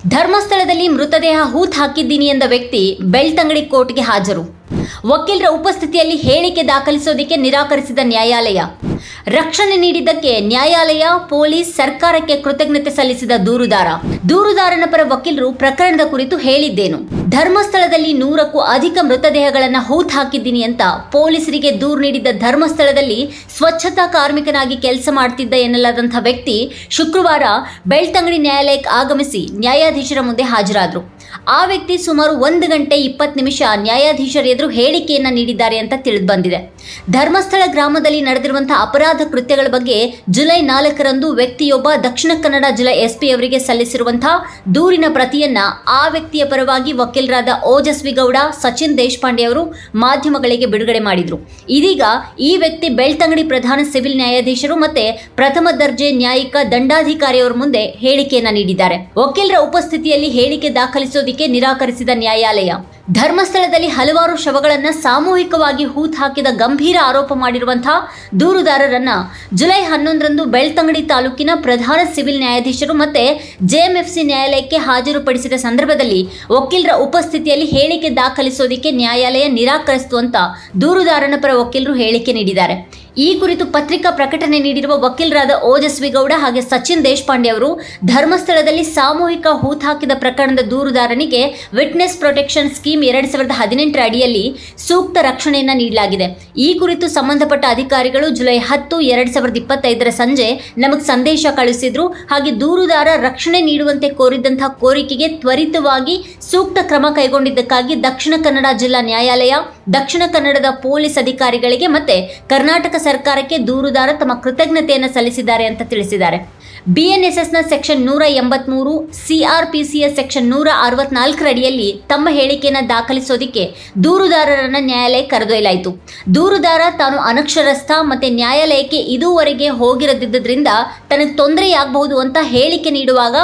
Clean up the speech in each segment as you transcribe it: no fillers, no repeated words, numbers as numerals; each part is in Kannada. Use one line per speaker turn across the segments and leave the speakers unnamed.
ಧರ್ಮಸ್ಥಳದಲ್ಲಿ ಮೃತದೇಹ ಹೂತ್ ಹಾಕಿದ್ದೀನಿ ಎಂದ ವ್ಯಕ್ತಿ ಬೆಳ್ತಂಗಡಿ ಕೋರ್ಟ್ಗೆ ಹಾಜರು. ವಕೀಲರ ಉಪಸ್ಥಿತಿಯಲ್ಲಿ ಹೇಳಿಕೆ ದಾಖಲಿಸೋದಕ್ಕೆ ನಿರಾಕರಿಸಿದ ನ್ಯಾಯಾಲಯ. ರಕ್ಷಣೆ ನೀಡಿದ್ದಕ್ಕೆ ನ್ಯಾಯಾಲಯ, ಪೊಲೀಸ್, ಸರ್ಕಾರಕ್ಕೆ ಕೃತಜ್ಞತೆ ಸಲ್ಲಿಸಿದ ದೂರುದಾರನ ಪರ ವಕೀಲರು ಪ್ರಕರಣದ ಕುರಿತು ಹೇಳಿದ್ದೇನು? ಧರ್ಮಸ್ಥಳದಲ್ಲಿ 100ಕ್ಕೂ ಅಧಿಕ ಮೃತದೇಹಗಳನ್ನು ಹೂತ್ ಹಾಕಿದ್ದೀನಿ ಅಂತ ಪೊಲೀಸರಿಗೆ ದೂರು ನೀಡಿದ್ದ ಧರ್ಮಸ್ಥಳದಲ್ಲಿ ಸ್ವಚ್ಛತಾ ಕಾರ್ಮಿಕನಾಗಿ ಕೆಲಸ ಮಾಡ್ತಿದ್ದ ಎನ್ನಲಾದಂಥ ವ್ಯಕ್ತಿ ಶುಕ್ರವಾರ ಬೆಳ್ತಂಗಡಿ ನ್ಯಾಯಾಲಯಕ್ಕೆ ಆಗಮಿಸಿ ನ್ಯಾಯಾಧೀಶರ ಮುಂದೆ ಹಾಜರಾದರು. ಆ ವ್ಯಕ್ತಿ ಸುಮಾರು 1 ಗಂಟೆ 20 ನಿಮಿಷ ನ್ಯಾಯಾಧೀಶರ ಎದುರು ಹೇಳಿಕೆಯನ್ನ ನೀಡಿದ್ದಾರೆ ಅಂತ ತಿಳಿದು ಬಂದಿದೆ. ಧರ್ಮಸ್ಥಳ ಗ್ರಾಮದಲ್ಲಿ ನಡೆದಿರುವಂತಹ ಅಪರಾಧ ಕೃತ್ಯಗಳ ಬಗ್ಗೆ ಜುಲೈ 4ರಂದು ವ್ಯಕ್ತಿಯೊಬ್ಬ ದಕ್ಷಿಣ ಕನ್ನಡ ಜಿಲ್ಲಾ SP ಅವರಿಗೆ ಸಲ್ಲಿಸಿರುವಂತಹ ದೂರಿನ ಪ್ರತಿಯನ್ನ ಆ ವ್ಯಕ್ತಿಯ ಪರವಾಗಿ ವಕೀಲರಾದ ಓಜಸ್ವಿ ಗೌಡ, ಸಚಿನ್ ದೇಶಪಾಂಡೆ ಅವರು ಮಾಧ್ಯಮಗಳಿಗೆ ಬಿಡುಗಡೆ ಮಾಡಿದ್ರು. ಇದೀಗ ಈ ವ್ಯಕ್ತಿ ಬೆಳ್ತಂಗಡಿ ಪ್ರಧಾನ ಸಿವಿಲ್ ನ್ಯಾಯಾಧೀಶರು ಮತ್ತೆ ಪ್ರಥಮ ದರ್ಜೆ ನ್ಯಾಯಿಕ ದಂಡಾಧಿಕಾರಿಯವರ ಮುಂದೆ ಹೇಳಿಕೆಯನ್ನ ನೀಡಿದ್ದಾರೆ. ವಕೀಲರ ಉಪಸ್ಥಿತಿಯಲ್ಲಿ ಹೇಳಿಕೆ ದಾಖಲಿಸೋದಕ್ಕೆ ನಿರಾಕರಿಸಿದ ನ್ಯಾಯಾಲಯ. ಧರ್ಮಸ್ಥಳದಲ್ಲಿ ಹಲವಾರು ಶವಗಳನ್ನ ಸಾಮೂಹಿಕವಾಗಿ ಹೂತ್ ಹಾಕಿದ ಗಂಭೀರ ಆರೋಪ ಮಾಡಿರುವಂತಹ ದೂರುದಾರರನ್ನ ಜುಲೈ 11ರಂದು ಬೆಳ್ತಂಗಡಿ ತಾಲೂಕಿನ ಪ್ರಧಾನ ಸಿವಿಲ್ ನ್ಯಾಯಾಧೀಶರು ಮತ್ತೆ JMFC ನ್ಯಾಯಾಲಯಕ್ಕೆ ಹಾಜರುಪಡಿಸಿದ ಸಂದರ್ಭದಲ್ಲಿ ವಕೀಲರ ಉಪಸ್ಥಿತಿಯಲ್ಲಿ ಹೇಳಿಕೆ ದಾಖಲಿಸೋದಕ್ಕೆ ನ್ಯಾಯಾಲಯ ನಿರಾಕರಿಸಿತು ಅಂತ ದೂರುದಾರನ ಪರ ವಕೀಲರು ಹೇಳಿಕೆ ನೀಡಿದ್ದಾರೆ. ಈ ಕುರಿತು ಪತ್ರಿಕಾ ಪ್ರಕಟಣೆ ನೀಡಿರುವ ವಕೀಲರಾದ ಓಜಸ್ವಿ ಗೌಡ ಹಾಗೆ ಸಚಿನ್ ದೇಶಪಾಂಡೆ ಅವರು ಧರ್ಮಸ್ಥಳದಲ್ಲಿ ಸಾಮೂಹಿಕ ಹೂತ್ ಹಾಕಿದ ಪ್ರಕರಣದ ದೂರುದಾರನಿಗೆ ವಿಟ್ನೆಸ್ ಪ್ರೊಟೆಕ್ಷನ್ ಸ್ಕೀಮ್ 2018 ಅಡಿಯಲ್ಲಿ ಸೂಕ್ತ ರಕ್ಷಣೆಯನ್ನು ನೀಡಲಾಗಿದೆ. ಈ ಕುರಿತು ಸಂಬಂಧಪಟ್ಟ ಅಧಿಕಾರಿಗಳು ಜುಲೈ 10, 2025 ಸಂಜೆ ನಮಗೆ ಸಂದೇಶ ಕಳುಹಿಸಿದ್ರು. ಹಾಗೆ ದೂರುದಾರ ರಕ್ಷಣೆ ನೀಡುವಂತೆ ಕೋರಿದ್ದಂತಹ ಕೋರಿಕೆಗೆ ತ್ವರಿತವಾಗಿ ಸೂಕ್ತ ಕ್ರಮ ಕೈಗೊಂಡಿದ್ದಕ್ಕಾಗಿ ದಕ್ಷಿಣ ಕನ್ನಡ ಜಿಲ್ಲಾ ನ್ಯಾಯಾಲಯ, ದಕ್ಷಿಣ ಕನ್ನಡದ ಪೊಲೀಸ್ ಅಧಿಕಾರಿಗಳಿಗೆ ಮತ್ತೆ ಕರ್ನಾಟಕ ಸರ್ಕಾರಕ್ಕೆ ದೂರುದಾರ ತಮ್ಮ ಕೃತಜ್ಞತೆಯನ್ನು ಸಲ್ಲಿಸಿದ್ದಾರೆ ಅಂತ ತಿಳಿಸಿದ್ದಾರೆ. BNSSನ ಸೆಕ್ಷನ್ 183, CRPCಯ ಸೆಕ್ಷನ್ 164 ಅಡಿಯಲ್ಲಿ ತಮ್ಮ ಹೇಳಿಕೆಯನ್ನು ದಾಖಲಿಸೋದಕ್ಕೆ ದೂರುದಾರರನ್ನ ನ್ಯಾಯಾಲಯ ಕರೆದೊಯ್ಯಲಾಯಿತು. ದೂರುದಾರ ತಾನು ಅನಕ್ಷರಸ್ಥ ಮತ್ತೆ ನ್ಯಾಯಾಲಯಕ್ಕೆ ಇದುವರೆಗೆ ಹೋಗಿರದಿದ್ದರಿಂದ ತನಗೆ ತೊಂದರೆಯಾಗಬಹುದು ಅಂತ ಹೇಳಿಕೆ ನೀಡುವಾಗ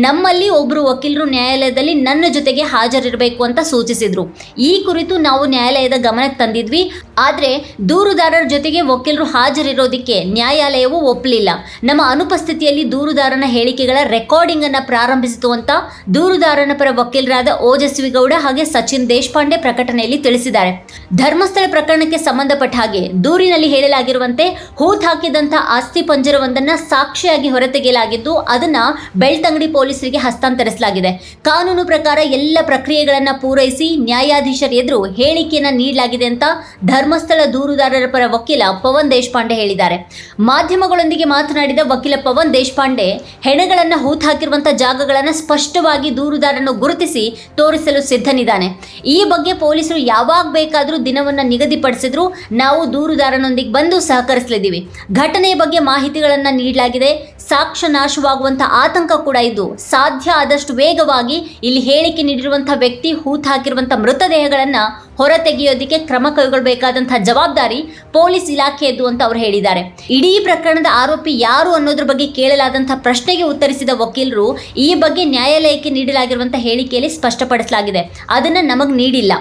ನಮ್ಮಲ್ಲಿ ಒಬ್ಬರು ವಕೀಲರು ನ್ಯಾಯಾಲಯದಲ್ಲಿ ನನ್ನ ಜೊತೆಗೆ ಹಾಜರಿರಬೇಕು ಅಂತ ಸೂಚಿಸಿದ್ರು. ಈ ಕುರಿತು ನಾವು ನ್ಯಾಯಾಲಯದ ಗಮನಕ್ಕೆ ತಂದಿದ್ವಿ. ಆದರೆ ದೂರುದಾರರ ಜೊತೆಗೆ ವಕೀಲರು ಹಾಜರಿರೋದಕ್ಕೆ ನ್ಯಾಯಾಲಯವು ಒಪ್ಪಲಿಲ್ಲ. ನಮ್ಮ ಅನುಪಸ್ಥಿತಿಯಲ್ಲಿ ದೂರುದಾರನ ಹೇಳಿಕೆಗಳ ರೆಕಾರ್ಡಿಂಗ್ ಅನ್ನು ಪ್ರಾರಂಭಿಸಿತು ಅಂತ ದೂರುದಾರನ ಪರ ವಕೀಲರಾದ ಓಜಸ್ವಿ ಗೌಡ ಹಾಗೆ ಸಚಿನ್ ದೇಶಪಾಂಡೆ ಪ್ರಕಟಣೆಯಲ್ಲಿ ತಿಳಿಸಿದ್ದಾರೆ. ಧರ್ಮಸ್ಥಳ ಪ್ರಕರಣಕ್ಕೆ ಸಂಬಂಧಪಟ್ಟ ಹಾಗೆ ದೂರಿನಲ್ಲಿ ಹೇಳಲಾಗಿರುವಂತೆ ಹೂತ್ ಹಾಕಿದಂತ ಆಸ್ತಿ ಪಂಜರವೊಂದನ್ನು ಸಾಕ್ಷಿಯಾಗಿ ಹೊರತೆಗೆಯಲಾಗಿದ್ದು ಅದನ್ನ ಬೆಳ್ತಂಗಡಿ ಪೊಲೀಸರಿಗೆ ಹಸ್ತಾಂತರಿಸಲಾಗಿದೆ. ಕಾನೂನು ಪ್ರಕಾರ ಎಲ್ಲ ಪ್ರಕ್ರಿಯೆಗಳನ್ನು ಪೂರೈಸಿ ನ್ಯಾಯಾಧೀಶರ ಎದುರು ಹೇಳಿಕೆಯನ್ನ ನೀಡಲಾಗಿದೆ ಅಂತ ಧರ್ಮಸ್ಥಳ ದೂರುದಾರರ ಪರ ವಕೀಲ ಪವನ್ ದೇಶಪಾಂಡೆ ಹೇಳಿದ್ದಾರೆ. ಮಾಧ್ಯಮಗಳೊಂದಿಗೆ ಮಾತನಾಡಿದ ವಕೀಲ ಪವನ್ ದೇಶಪಾಂಡೆ ಹೆಣಗಳನ್ನು ಹೂತ್ ಹಾಕಿರುವಂತಹ ಜಾಗಗಳನ್ನು ಸ್ಪಷ್ಟವಾಗಿ ದೂರುದಾರನ್ನು ಗುರುತಿಸಿ ತೋರಿಸಲು ಸಿದ್ಧನಿದ್ದಾನೆ. ಈ ಬಗ್ಗೆ ಪೊಲೀಸರು ಯಾವಾಗ ಬೇಕಾದರೂ ದಿನವನ್ನು ನಿಗದಿಪಡಿಸಿದ್ರು ನಾವು ದೂರುದಾರನೊಂದಿಗೆ ಬಂದು ಸಹಕರಿಸಲಿದ್ದೀವಿ. ಘಟನೆಯ ಬಗ್ಗೆ ಮಾಹಿತಿಗಳನ್ನು ನೀಡಲಾಗಿದೆ. ಸಾಕ್ಷ್ಯ ನಾಶವಾಗುವಂಥ ಆತಂಕ ಕೂಡ ಇದ್ದು ಸಾಧ್ಯ ಆದಷ್ಟು ವೇಗವಾಗಿ ಇಲ್ಲಿ ಹೇಳಿಕೆ ನೀಡಿರುವಂಥ ವ್ಯಕ್ತಿ ಹೂತ್ ಹಾಕಿರುವಂಥ ಮೃತದೇಹಗಳನ್ನು ಹೊರತೆಗೆಯೋದಕ್ಕೆ ಕ್ರಮ ಕೈಗೊಳ್ಳಬೇಕಾದಂತಹ ಜವಾಬ್ದಾರಿ ಪೊಲೀಸ್ ಇಲಾಖೆಯದ್ದು ಅಂತ ಅವರು ಹೇಳಿದ್ದಾರೆ. ಇಡೀ ಪ್ರಕರಣದ ಆರೋಪಿ ಯಾರು ಅನ್ನೋದ್ರ ಬಗ್ಗೆ ಕೇಳಲಾದಂತಹ ಪ್ರಶ್ನೆಗೆ ಉತ್ತರಿಸಿದ ವಕೀಲರು ಈ ಬಗ್ಗೆ ನ್ಯಾಯಾಲಯಕ್ಕೆ ನೀಡಲಾಗಿರುವಂತಹ ಹೇಳಿಕೆಯಲ್ಲಿ ಸ್ಪಷ್ಟಪಡಿಸಲಾಗಿದೆ. ಅದನ್ನು ನಮಗೆ ನೀಡಿಲ್ಲ,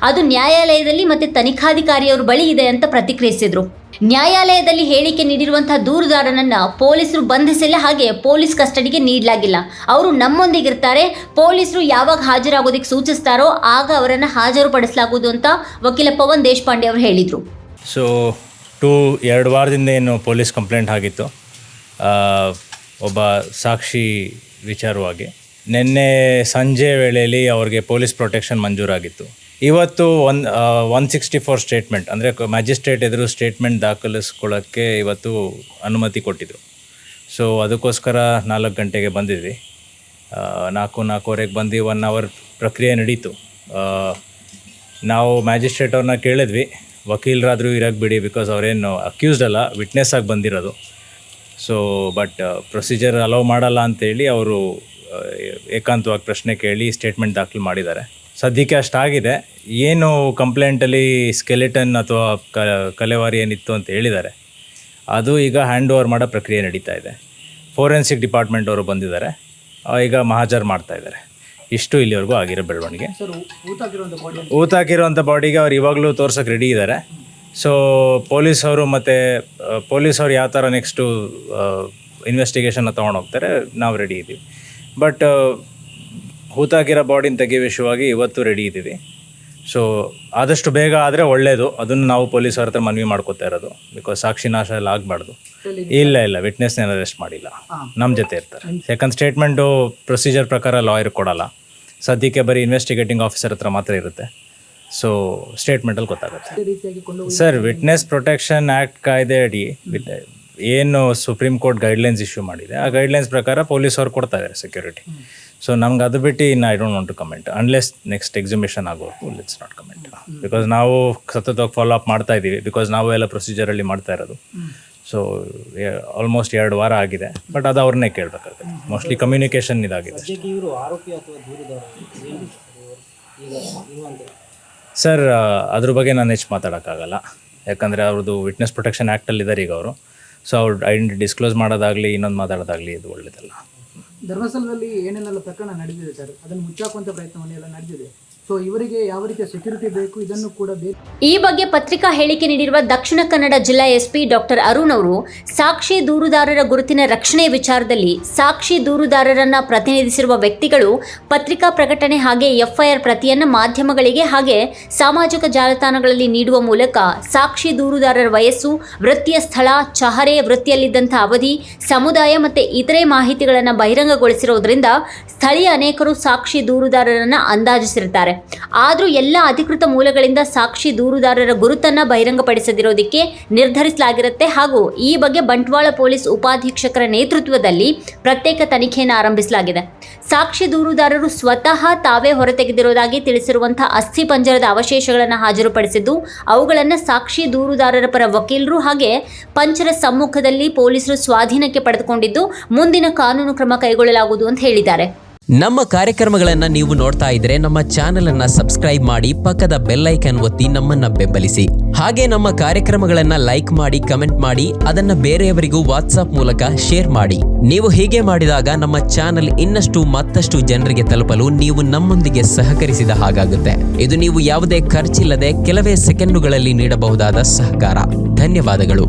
ಅದು ನ್ಯಾಯಾಲಯದಲ್ಲಿ ಮತ್ತೆ ತನಿಖಾಧಿಕಾರಿಯವರ ಬಳಿ ಇದೆ ಅಂತ ಪ್ರತಿಕ್ರಿಯಿಸಿದ್ರು. ನ್ಯಾಯಾಲಯದಲ್ಲಿ ಹೇಳಿಕೆ ನೀಡಿರುವಂತಹ ದೂರುದಾರನನ್ನ ಪೊಲೀಸರು ಬಂಧಿಸಿಲ್ಲ, ಹಾಗೆ ಪೊಲೀಸ್ ಕಸ್ಟಡಿಗೆ ನೀಡಲಾಗಿಲ್ಲ. ಅವರು ನಮ್ಮೊಂದಿಗಿರ್ತಾರೆ. ಪೊಲೀಸರು ಯಾವಾಗ ಹಾಜರಾಗೋದಕ್ಕೆ ಸೂಚಿಸ್ತಾರೋ ಆಗ ಅವರನ್ನು ಹಾಜರುಪಡಿಸಲಾಗುವುದು ಅಂತ ವಕೀಲ ಪವನ್ ದೇಶಪಾಂಡೆ ಅವರು ಹೇಳಿದರು.
ಸೊ 2 ವಾರದಿಂದ ಏನು ಪೊಲೀಸ್ ಕಂಪ್ಲೇಂಟ್ ಆಗಿತ್ತು ಒಬ್ಬ ಸಾಕ್ಷಿ ವಿಚಾರವಾಗಿ, ನಿನ್ನೆ ಸಂಜೆ ವೇಳೆಯಲ್ಲಿ ಅವ್ರಿಗೆ ಪೊಲೀಸ್ ಪ್ರೊಟೆಕ್ಷನ್ ಮಂಜೂರಾಗಿತ್ತು. ಇವತ್ತು 164 ಸ್ಟೇಟ್ಮೆಂಟ್ ಅಂದರೆ ಮ್ಯಾಜಿಸ್ಟ್ರೇಟ್ ಎದುರು ಸ್ಟೇಟ್ಮೆಂಟ್ ದಾಖಲಿಸ್ಕೊಳ್ಳೋಕ್ಕೆ ಇವತ್ತು ಅನುಮತಿ ಕೊಟ್ಟಿದ್ರು. ಸೊ ಅದಕ್ಕೋಸ್ಕರ 4 ಗಂಟೆಗೆ ಬಂದಿದ್ವಿ. 4:15 ಬಂದು 1 ಅವರ್ ಪ್ರಕ್ರಿಯೆ ನಡೀತು. ನಾವು ಮ್ಯಾಜಿಸ್ಟ್ರೇಟ್ ಅವ್ರನ್ನ ಕೇಳಿದ್ವಿ, ವಕೀಲರಾದರೂ ಇರೋಕ್ಕೆ ಬಿಡಿ, ಬಿಕಾಸ್ ಅವರೇನು ಅಕ್ಯೂಸ್ಡ್ ಅಲ್ಲ, ವಿಟ್ನೆಸ್ ಆಗಿ ಬಂದಿರೋದು. ಸೊ ಬಟ್ ಪ್ರೊಸೀಜರ್ ಅಲೌ ಮಾಡಲ್ಲ ಅಂತೇಳಿ ಅವರು ಏಕಾಂತವಾಗಿ ಪ್ರಶ್ನೆ ಕೇಳಿ ಸ್ಟೇಟ್ಮೆಂಟ್ ದಾಖಲು ಮಾಡಿದ್ದಾರೆ. ಸದ್ಯಕ್ಕೆ ಅಷ್ಟಾಗಿದೆ. ಏನು ಕಂಪ್ಲೇಂಟಲ್ಲಿ ಸ್ಕೆಲೆಟನ್ ಅಥವಾ ಕಲೆವಾರಿ ಏನಿತ್ತು ಅಂತ ಹೇಳಿದ್ದಾರೆ, ಅದು ಈಗ ಹ್ಯಾಂಡ್ ಓವರ್ ಮಾಡೋ ಪ್ರಕ್ರಿಯೆ ನಡೀತಾ ಇದೆ. ಫೋರೆನ್ಸಿಕ್ ಡಿಪಾರ್ಟ್ಮೆಂಟ್ ಅವರು ಬಂದಿದ್ದಾರೆ, ಈಗ ಮಹಾಜರ್ ಮಾಡ್ತಾ ಇದ್ದಾರೆ. ಇಷ್ಟು ಇಲ್ಲಿವರೆಗೂ ಆಗಿರೋ ಬೆಳವಣಿಗೆ. ಊತಾಕಿರುವಂಥ ಬಾಡಿಗೆ ಅವ್ರು ಇವಾಗಲೂ ತೋರ್ಸೋಕ್ಕೆ ರೆಡಿ ಇದ್ದಾರೆ. ಸೊ ಪೊಲೀಸವರು ಯಾವ ಥರ ನೆಕ್ಸ್ಟು ಇನ್ವೆಸ್ಟಿಗೇಷನ್ನ ತೊಗೊಂಡೋಗ್ತಾರೆ ನಾವು ರೆಡಿ ಇದ್ದೀವಿ. ಬಟ್ ಹೂತಾಕಿರೋ ಬಾಡಿನ ತೆಗೆಯೋ ವಿಷಯವಾಗಿ ಇವತ್ತು ರೆಡಿ ಇದ್ದೀವಿ. ಸೊ ಆದಷ್ಟು ಬೇಗ ಆದರೆ ಒಳ್ಳೆಯದು. ಅದನ್ನು ನಾವು ಪೊಲೀಸರ ಹತ್ರ ಮನವಿ ಮಾಡ್ಕೋತಾ ಇರೋದು. ಬಿಕಾಸ್ ಸಾಕ್ಷಿ ನಾಶ ಎಲ್ಲ ಆಗಬಾರ್ದು. ಇಲ್ಲ ವಿಟ್ನೆಸ್ನ ಅರೆಸ್ಟ್ ಮಾಡಿಲ್ಲ, ನಮ್ಮ ಜೊತೆ ಇರ್ತಾರೆ. ಸೆಕೆಂಡ್ ಸ್ಟೇಟ್ಮೆಂಟು ಪ್ರೊಸೀಜರ್ ಪ್ರಕಾರ ಲಾಯರ್ ಕೊಡಲ್ಲ. ಸದ್ಯಕ್ಕೆ ಬರೀ ಇನ್ವೆಸ್ಟಿಗೇಟಿಂಗ್ ಆಫೀಸರ್ ಹತ್ರ ಮಾತ್ರ ಇರುತ್ತೆ. ಸೊ ಸ್ಟೇಟ್ಮೆಂಟಲ್ಲಿ ಗೊತ್ತಾಗುತ್ತೆ. ಸರ್, ವಿಟ್ನೆಸ್ ಪ್ರೊಟೆಕ್ಷನ್ ಆ್ಯಕ್ಟ್ ಕಾಯ್ದೆ ಅಡಿ ಏನು ಸುಪ್ರೀಂ ಕೋರ್ಟ್ ಗೈಡ್ಲೈನ್ಸ್ ಇಶ್ಯೂ ಮಾಡಿದೆ, ಆ ಗೈಡ್ಲೈನ್ಸ್ ಪ್ರಕಾರ ಪೊಲೀಸವ್ರು ಕೊಡ್ತಾ ಇದ್ದಾರೆ ಸೆಕ್ಯೂರಿಟಿ. ಸೊ ನಮ್ಗೆ ಅದು ಬಿಟ್ಟು ಇನ್ನು I don't want to comment unless next exhibition ಆಗೋದು. Let's not comment. ಬಿಕಾಸ್ ನಾವು ಸತತವಾಗಿ ಫಾಲೋ ಅಪ್ ಮಾಡ್ತಾ ಇದ್ದೀವಿ. ಬಿಕಾಸ್ ನಾವು ಎಲ್ಲ ಪ್ರೊಸೀಜರಲ್ಲಿ ಮಾಡ್ತಾ ಇರೋದು. ಸೊ ಆಲ್ಮೋಸ್ಟ್ 2 ವಾರ ಆಗಿದೆ. ಬಟ್ ಅದು ಅವ್ರನ್ನೇ ಕೇಳಬೇಕಾಗುತ್ತೆ. ಮೋಸ್ಟ್ಲಿ ಕಮ್ಯುನಿಕೇಷನ್ ಇದಾಗಿದೆ. ಸರ್, ಅದ್ರ ಬಗ್ಗೆ ನಾನು ಹೆಚ್ಚು ಮಾತಾಡೋಕ್ಕಾಗಲ್ಲ. ಯಾಕಂದರೆ ಅವ್ರದ್ದು ವಿಟ್ನೆಸ್ ಪ್ರೊಟೆಕ್ಷನ್ ಆ್ಯಕ್ಟಲ್ಲಿ ಇದ್ದಾರೆ ಈಗ ಅವರು. ಸೊ ಅವ್ರು ಐಡೆಂಟಿ ಡಿಸ್ಕ್ಲೋಸ್ ಮಾಡೋದಾಗಲಿ ಇನ್ನೊಂದು ಮಾತಾಡೋದಾಗಲಿ ಇದು ಒಳ್ಳೆಯದಲ್ಲ.
ಧರ್ಮಸ್ಥಳದಲ್ಲಿ ಏನೇನೆಲ್ಲ ಪ್ರಕರಣ ನಡೆದಿದೆ ಸರ್, ಅದನ್ನು ಮುಚ್ಚಾಕುವಂಥ ಪ್ರಯತ್ನವನ್ನೆಲ್ಲ ನಡೆದಿದೆ. ಸೊ ಇವರಿಗೆ ಯಾವ ರೀತಿಯ ಸೆಕ್ಯೂರಿಟಿ ಬೇಕು, ಇದನ್ನು ಕೂಡ ಬೇಕು.
ಈ ಬಗ್ಗೆ ಪತ್ರಿಕಾ ಹೇಳಿಕೆ ನೀಡಿರುವ ದಕ್ಷಿಣ ಕನ್ನಡ ಜಿಲ್ಲಾ ಎಸ್ಪಿ ಡಾಕ್ಟರ್ ಅರುಣ್ ಅವರು ಸಾಕ್ಷಿ ದೂರುದಾರರ ಗುರುತಿನ ರಕ್ಷಣೆ ವಿಚಾರದಲ್ಲಿ ಸಾಕ್ಷಿ ದೂರುದಾರರನ್ನ ಪ್ರತಿನಿಧಿಸಿರುವ ವ್ಯಕ್ತಿಗಳು ಪತ್ರಿಕಾ ಪ್ರಕಟಣೆ ಹಾಗೆ ಎಫ್ಐಆರ್ ಪ್ರತಿಯನ್ನು ಮಾಧ್ಯಮಗಳಿಗೆ ಹಾಗೆ ಸಾಮಾಜಿಕ ಜಾಲತಾಣಗಳಲ್ಲಿ ನೀಡುವ ಮೂಲಕ ಸಾಕ್ಷಿ ದೂರುದಾರರ ವಯಸ್ಸು, ವೃತ್ತಿಯ ಸ್ಥಳ, ಚಹರೆ, ವೃತ್ತಿಯಲ್ಲಿದ್ದಂಥ ಅವಧಿ, ಸಮುದಾಯ ಮತ್ತು ಇತರೆ ಮಾಹಿತಿಗಳನ್ನು ಬಹಿರಂಗಗೊಳಿಸಿರುವುದರಿಂದ ಸ್ಥಳೀಯ ಅನೇಕರು ಸಾಕ್ಷಿ ದೂರುದಾರರನ್ನ ಅಂದಾಜಿಸಿರುತ್ತಾರೆ. ಆದರೂ ಎಲ್ಲ ಅಧಿಕೃತ ಮೂಲಗಳಿಂದ ಸಾಕ್ಷಿ ದೂರುದಾರರ ಗುರುತನ್ನ ಬಹಿರಂಗಪಡಿಸದಿರೋದಕ್ಕೆ ನಿರ್ಧರಿಸಲಾಗಿರುತ್ತೆ. ಹಾಗೂ ಈ ಬಗ್ಗೆ ಬಂಟ್ವಾಳ ಪೊಲೀಸ್ ಉಪಾಧೀಕ್ಷಕರ ನೇತೃತ್ವದಲ್ಲಿ ಪ್ರತ್ಯೇಕ ತನಿಖೆಯನ್ನು ಆರಂಭಿಸಲಾಗಿದೆ. ಸಾಕ್ಷಿ ದೂರುದಾರರು ಸ್ವತಃ ತಾವೇ ಹೊರತೆಗೆದಿರುವುದಾಗಿ ತಿಳಿಸಿರುವಂತಹ ಅಸ್ಥಿ ಪಂಜರದ ಅವಶೇಷಗಳನ್ನು ಹಾಜರುಪಡಿಸಿದ್ದು ಅವುಗಳನ್ನು ಸಾಕ್ಷಿ ದೂರುದಾರರ ಪರ ವಕೀಲರು ಹಾಗೆ ಪಂಚರ ಸಮ್ಮುಖದಲ್ಲಿ ಪೊಲೀಸರು ಸ್ವಾಧೀನಕ್ಕೆ ಪಡೆದುಕೊಂಡಿದ್ದು ಮುಂದಿನ ಕಾನೂನು ಕ್ರಮ ಕೈಗೊಳ್ಳಲಾಗುವುದು ಅಂತ ಹೇಳಿದ್ದಾರೆ.
ನಮ್ಮ ಕಾರ್ಯಕ್ರಮಗಳನ್ನು ನೀವು ನೋಡ್ತಾ ಇದ್ರೆ ನಮ್ಮ ಚಾನೆಲ್ ಅನ್ನ ಸಬ್ಸ್ಕ್ರೈಬ್ ಮಾಡಿ, ಪಕ್ಕದ ಬೆಲ್ ಐಕಾನ್ ಒತ್ತಿ ನಮ್ಮನ್ನ ಬೆಂಬಲಿಸಿ. ಹಾಗೆ ನಮ್ಮ ಕಾರ್ಯಕ್ರಮಗಳನ್ನ ಲೈಕ್ ಮಾಡಿ, ಕಮೆಂಟ್ ಮಾಡಿ, ಅದನ್ನ ಬೇರೆಯವರಿಗೂ ವಾಟ್ಸ್ಆಪ್ ಮೂಲಕ ಶೇರ್ ಮಾಡಿ. ನೀವು ಹೀಗೆ ಮಾಡಿದಾಗ ನಮ್ಮ ಚಾನೆಲ್ ಇನ್ನಷ್ಟು ಮತ್ತಷ್ಟು ಜನರಿಗೆ ತಲುಪಲು ನೀವು ನಮ್ಮೊಂದಿಗೆ ಸಹಕರಿಸಿದ ಹಾಗಾಗುತ್ತೆ. ಇದು ನೀವು ಯಾವುದೇ ಖರ್ಚಿಲ್ಲದೆ ಕೆಲವೇ ಸೆಕೆಂಡುಗಳಲ್ಲಿ ನೀಡಬಹುದಾದ ಸಹಕಾರ. ಧನ್ಯವಾದಗಳು.